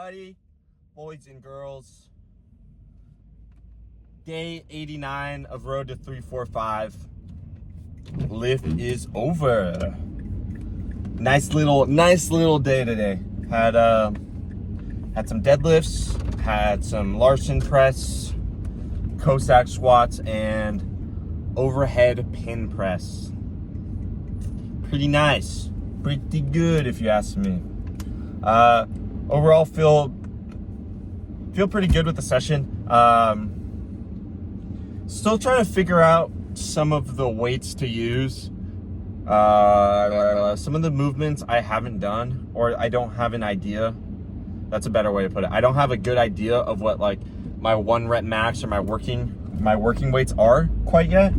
everybody, boys and girls. Day 89 of Road to 345. Lift is over. Nice little day today. Had some deadlifts, had some Larson press, Cossack squats, and overhead pin press. Pretty nice. Pretty good if you ask me. Overall feel pretty good with the session. Still trying to figure out some of the weights to use. Some of the movements I haven't done, or I don't have an idea. That's a better way to put it. I don't have a good idea of what like my 1 rep max or my working weights are quite yet.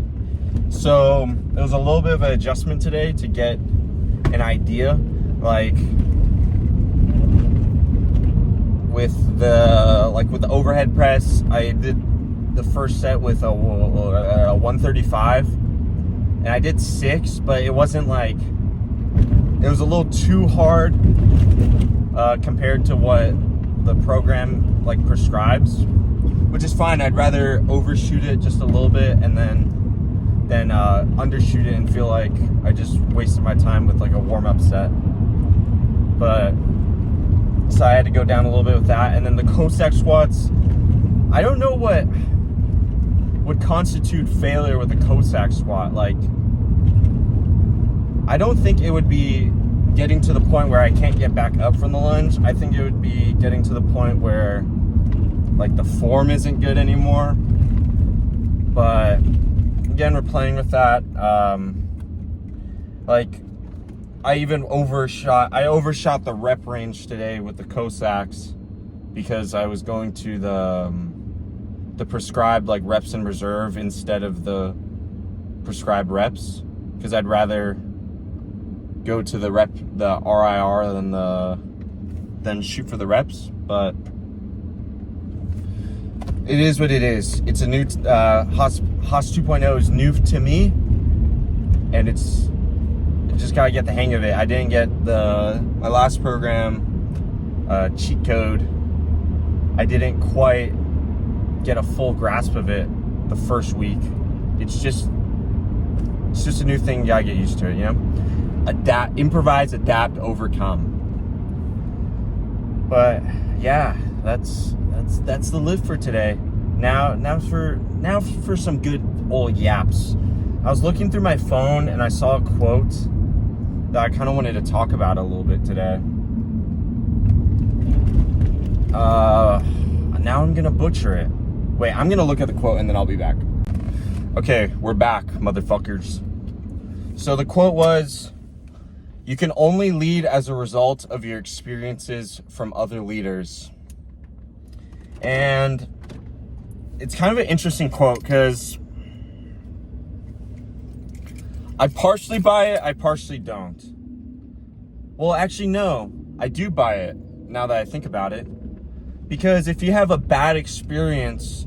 So it was a little bit of an adjustment today to get an idea. Like with the overhead press, I did the first set with a 135, and I did 6, but it wasn't like, it was a little too hard compared to what the program like prescribes, which is fine. I'd rather overshoot it just a little bit and then undershoot it and feel like I just wasted my time with like a warm-up set. But so I had to go down a little bit with that. And then the Cossack squats, I don't know what would constitute failure with the Cossack squat. Like, I don't think it would be getting to the point where I can't get back up from the lunge. I think it would be getting to the point where like the form isn't good anymore. But again, we're playing with that. I overshot the rep range today with the Cossacks because I was going to the prescribed like reps in reserve instead of the prescribed reps, because I'd rather go to the RIR than shoot for the reps. But it is what it is. It's a new Haas 2.0 is new to me, and I just gotta get the hang of it. I didn't get my last program cheat code. I didn't quite get a full grasp of it the first week. It's just a new thing. You gotta get used to it, you know? Improvise, adapt, overcome. But yeah, that's the lift for today. Now for some good old yaps. I was looking through my phone and I saw a quote that I kind of wanted to talk about a little bit today. Now I'm gonna butcher it. Wait, I'm gonna look at the quote and then I'll be back. Okay, we're back, motherfuckers. So the quote was, "You can only lead as a result of your experiences from other leaders." And it's kind of an interesting quote because I partially buy it, I partially don't. Well, actually, no, I do buy it now that I think about it. Because if you have a bad experience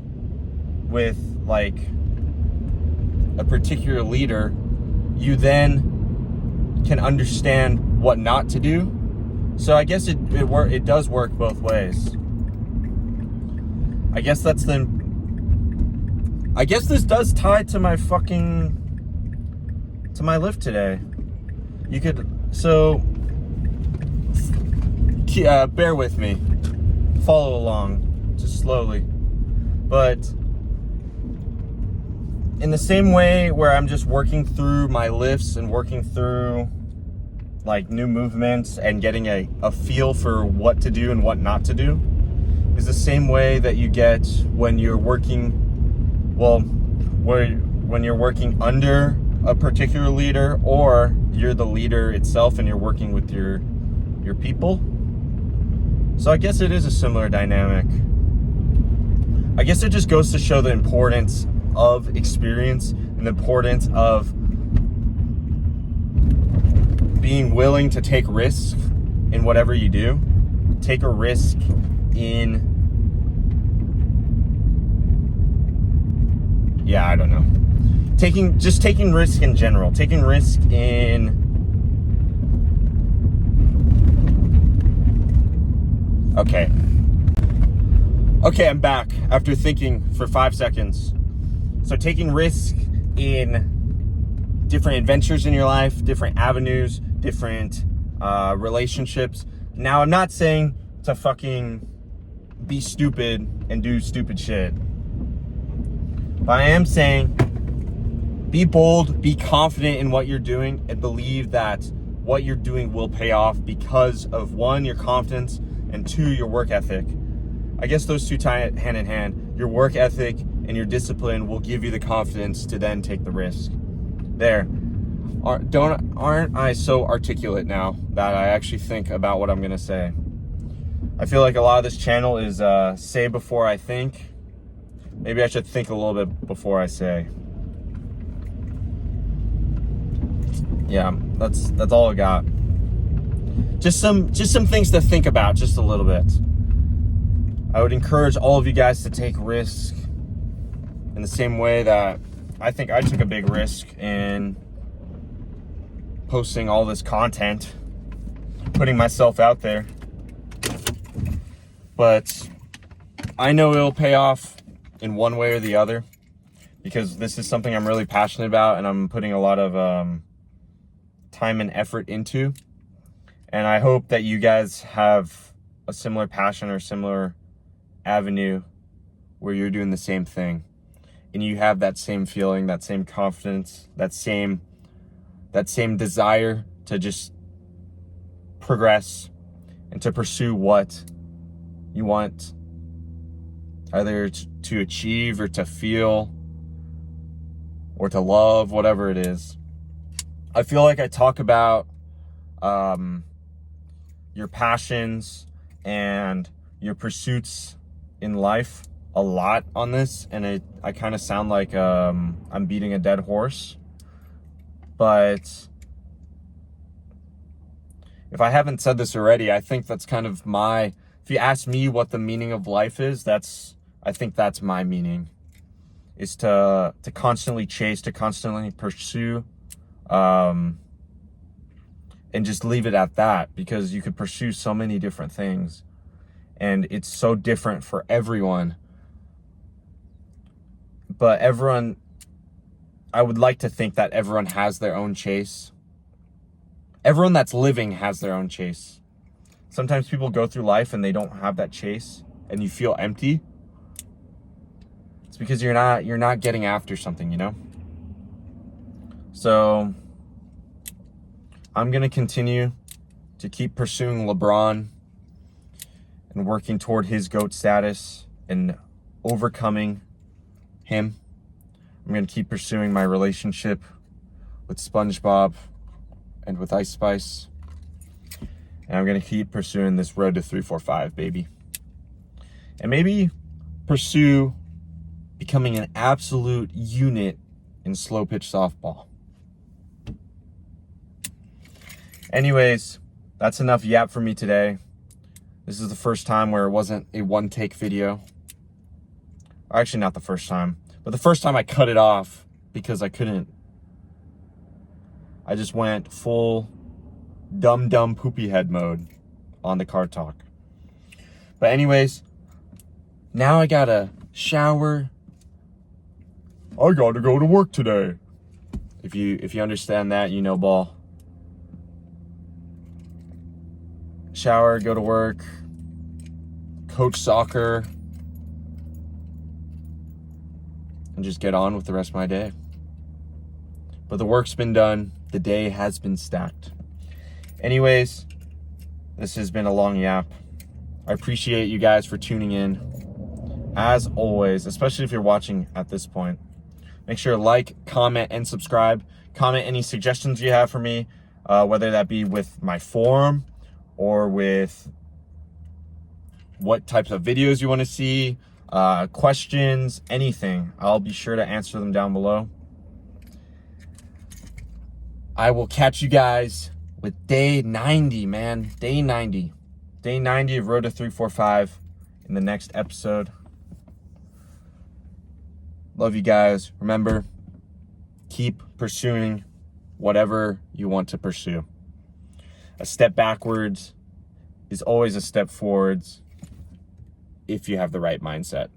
with like a particular leader, you then can understand what not to do. So I guess it does work both ways. I guess this does tie to my my lift today. Bear with me, follow along just slowly. But in the same way where I'm just working through my lifts and working through like new movements and getting a feel for what to do and what not to do, is the same way that you get when you're working under a particular leader, or you're the leader itself and you're working with your people. So I guess it is a similar dynamic. I guess it just goes to show the importance of experience and the importance of being willing to take risks in whatever you do. Take a risk in, I don't know. Taking risk in general. Taking risk in Okay, Okay, I'm back after thinking for 5 seconds. So taking risk in different adventures in your life, different avenues, different relationships. Now, I'm not saying to fucking be stupid and do stupid shit. But I am saying be bold, be confident in what you're doing, and believe that what you're doing will pay off because of, one, your confidence, and two, your work ethic. I guess those two tie hand in hand. Your work ethic and your discipline will give you the confidence to then take the risk. There. Aren't I so articulate now that I actually think about what I'm going to say? I feel like a lot of this channel is say before I think. Maybe I should think a little bit before I say. Yeah, that's all I got. Just some things to think about, just a little bit. I would encourage all of you guys to take risk in the same way that I think I took a big risk in posting all this content, putting myself out there. But I know it'll pay off in one way or the other because this is something I'm really passionate about and I'm putting a lot of time and effort into. And I hope that you guys have a similar passion or similar avenue where you're doing the same thing and you have that same feeling, that same confidence, that same desire to just progress and to pursue what you want either to achieve or to feel or to love, whatever it is. I feel like I talk about your passions and your pursuits in life a lot on this, and I kind of sound like I'm beating a dead horse. But if I haven't said this already, I think that's kind of if you ask me what the meaning of life is, I think that's my meaning, is to constantly chase, to constantly pursue, and just leave it at that, because you could pursue so many different things and it's so different for everyone. But I would like to think that everyone has their own chase. Everyone that's living has their own chase. Sometimes people go through life and they don't have that chase and you feel empty. It's because you're not getting after something, you know? So I'm going to continue to keep pursuing LeBron and working toward his GOAT status and overcoming him. I'm going to keep pursuing my relationship with SpongeBob and with Ice Spice. And I'm going to keep pursuing this road to 345, baby. And maybe pursue becoming an absolute unit in slow pitch softball. Anyways, that's enough yap for me today. This is the first time where it wasn't a one-take video. Actually, not the first time, but the first time I cut it off because I couldn't. I just went full dumb poopy head mode on the car talk. But anyways, now I gotta shower. I gotta go to work today. If you understand that, you know ball. Shower, go to work, coach soccer, and just get on with the rest of my day. But the work's been done. The day has been stacked. Anyways, this has been a long yap. I appreciate you guys for tuning in. As always, especially if you're watching at this point, make sure to like, comment, and subscribe. Comment any suggestions you have for me, whether that be with my forum or with what types of videos you want to see, questions, anything. I'll be sure to answer them down below. I will catch you guys with day 90, man. Day 90. Day 90 of Road to 345 in the next episode. Love you guys. Remember, keep pursuing whatever you want to pursue. A step backwards is always a step forwards. if you have the right mindset.